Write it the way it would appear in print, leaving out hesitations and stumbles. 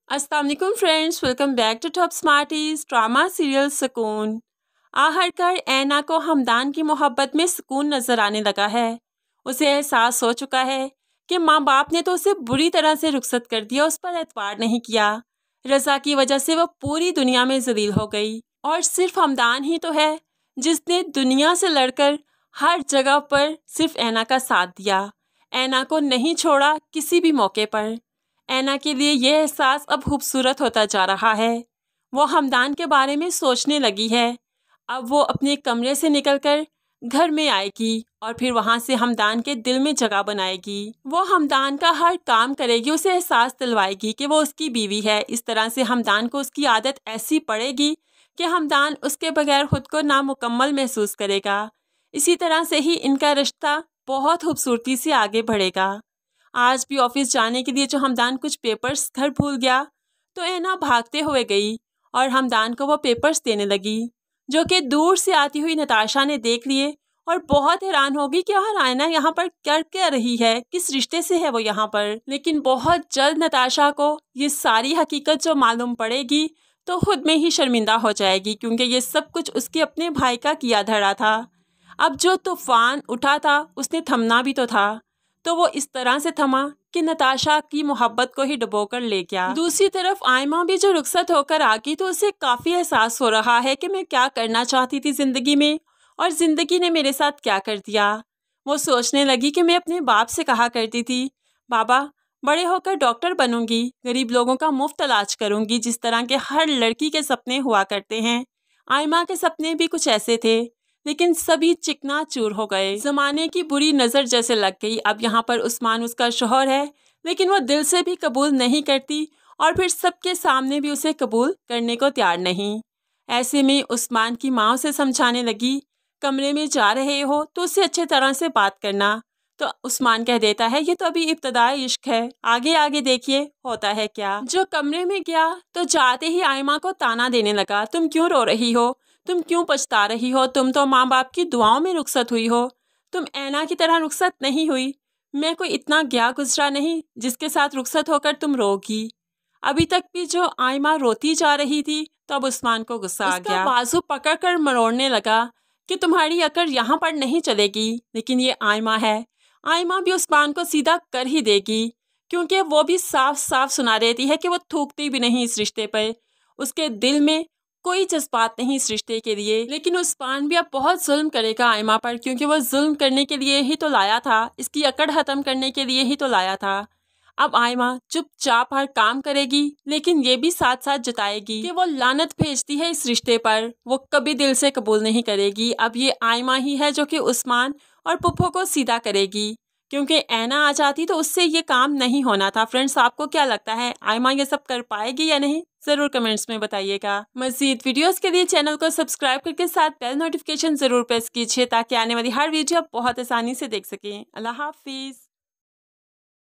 अस्सलाम वालेकुम friends, welcome back to top smarties drama serial Sukoon. आखिरकार ऐना को हमदान की मोहब्बत में सुकून नजर आने लगा है। उसे एहसास हो चुका है कि माँ बाप ने तो उसे बुरी तरह से रुखसत कर दिया, उस पर एतबार नहीं किया। रज़ा की वजह से वो पूरी दुनिया में जलील हो गई और सिर्फ हमदान ही तो है जिसने दुनिया से लड़कर हर जगह पर सिर्फ ऐना का साथ दिया, ऐना को नहीं छोड़ा किसी भी मौके पर। ऐना के लिए यह एहसास अब खूबसूरत होता जा रहा है। वो हमदान के बारे में सोचने लगी है। अब वो अपने कमरे से निकलकर घर में आएगी और फिर वहाँ से हमदान के दिल में जगह बनाएगी। वो हमदान का हर काम करेगी, उसे एहसास दिलवाएगी कि वो उसकी बीवी है। इस तरह से हमदान को उसकी आदत ऐसी पड़ेगी कि हमदान उसके बगैर खुद को नामुकम्मल महसूस करेगा। इसी तरह से ही इनका रिश्ता बहुत खूबसूरती से आगे बढ़ेगा। आज भी ऑफिस जाने के लिए जो हमदान कुछ पेपर्स घर भूल गया तो ऐना भागते हुए गई और हमदान को वो पेपर्स देने लगी, जो कि दूर से आती हुई नताशा ने देख लिए और बहुत हैरान होगी कि यार ऐना यहाँ पर कर क्या रही है, किस रिश्ते से है वो यहाँ पर। लेकिन बहुत जल्द नताशा को ये सारी हकीकत जो मालूम पड़ेगी तो खुद में ही शर्मिंदा हो जाएगी, क्योंकि ये सब कुछ उसके अपने भाई का किया धरा था। अब जो तूफान उठा था उसने थमना भी तो था, तो वो इस तरह से थमा कि नताशा की मोहब्बत को ही डुबोकर ले गया। दूसरी तरफ आयमा भी जो रुखसत होकर आ गई तो उसे काफ़ी एहसास हो रहा है कि मैं क्या करना चाहती थी ज़िंदगी में और ज़िंदगी ने मेरे साथ क्या कर दिया। वो सोचने लगी कि मैं अपने बाप से कहा करती थी, बाबा बड़े होकर डॉक्टर बनूंगी, गरीब लोगों का मुफ्त इलाज करूंगी, जिस तरह के हर लड़की के सपने हुआ करते हैं। आयमा के सपने भी कुछ ऐसे थे, लेकिन सभी चिकना चूर हो गए। जमाने की बुरी नज़र जैसे लग गई। अब यहाँ पर उस्मान उसका शौहर है, लेकिन वो दिल से भी कबूल नहीं करती और फिर सबके सामने भी उसे कबूल करने को तैयार नहीं। ऐसे में उस्मान की माँ उसे समझाने लगी, कमरे में जा रहे हो तो उससे अच्छे तरह से बात करना। तो उस्मान कह देता है, ये तो अभी इब्तदाई इश्क है, आगे आगे देखिए होता है क्या। जो कमरे में गया तो जाते ही आयमा को ताना देने लगा, तुम क्यों रो रही हो, तुम क्यों पछता रही हो, तुम तो माँ बाप की दुआओं में रुखसत हुई हो, तुम ऐना की तरह रुखसत नहीं हुई। मैं कोई इतना गया गुजरा नहीं जिसके साथ रुखसत होकर तुम रोगी। अभी तक भी जो आयमा रोती जा रही थी तो अब उस्मान को गुस्सा आ गया। बाजू पकड़कर मरोड़ने लगा कि तुम्हारी अकड़ यहाँ पर नहीं चलेगी। लेकिन ये आयमा है, आयमा भी उस्मान को सीधा कर ही देगी, क्योंकि वो भी साफ साफ सुना देती है कि वो थूकती भी नहीं इस रिश्ते पर। उसके दिल में कोई जज्बात नहीं इस रिश्ते के लिए। लेकिन उस्मान भी अब बहुत जुल्म करेगा आयमा पर, क्योंकि वो जुल्म करने के लिए ही तो लाया था, इसकी अकड़ खत्म करने के लिए ही तो लाया था। अब आयमा चुपचाप हर काम करेगी, लेकिन ये भी साथ साथ जताएगी कि वो लानत भेजती है इस रिश्ते पर, वो कभी दिल से कबूल नहीं करेगी। अब ये आयमा ही है जो कि उस्मान और पुप्पो को सीधा करेगी, क्योंकि ऐना आ जाती तो उससे ये काम नहीं होना था। फ्रेंड्स, आपको क्या लगता है, आयमा ये सब कर पाएगी या नहीं, ज़रूर कमेंट्स में बताइएगा। मज़ीद वीडियोस के लिए चैनल को सब्सक्राइब करके साथ बेल नोटिफिकेशन ज़रूर प्रेस कीजिए, ताकि आने वाली हर वीडियो आप बहुत आसानी से देख सकें। अल्लाह हाफिज़।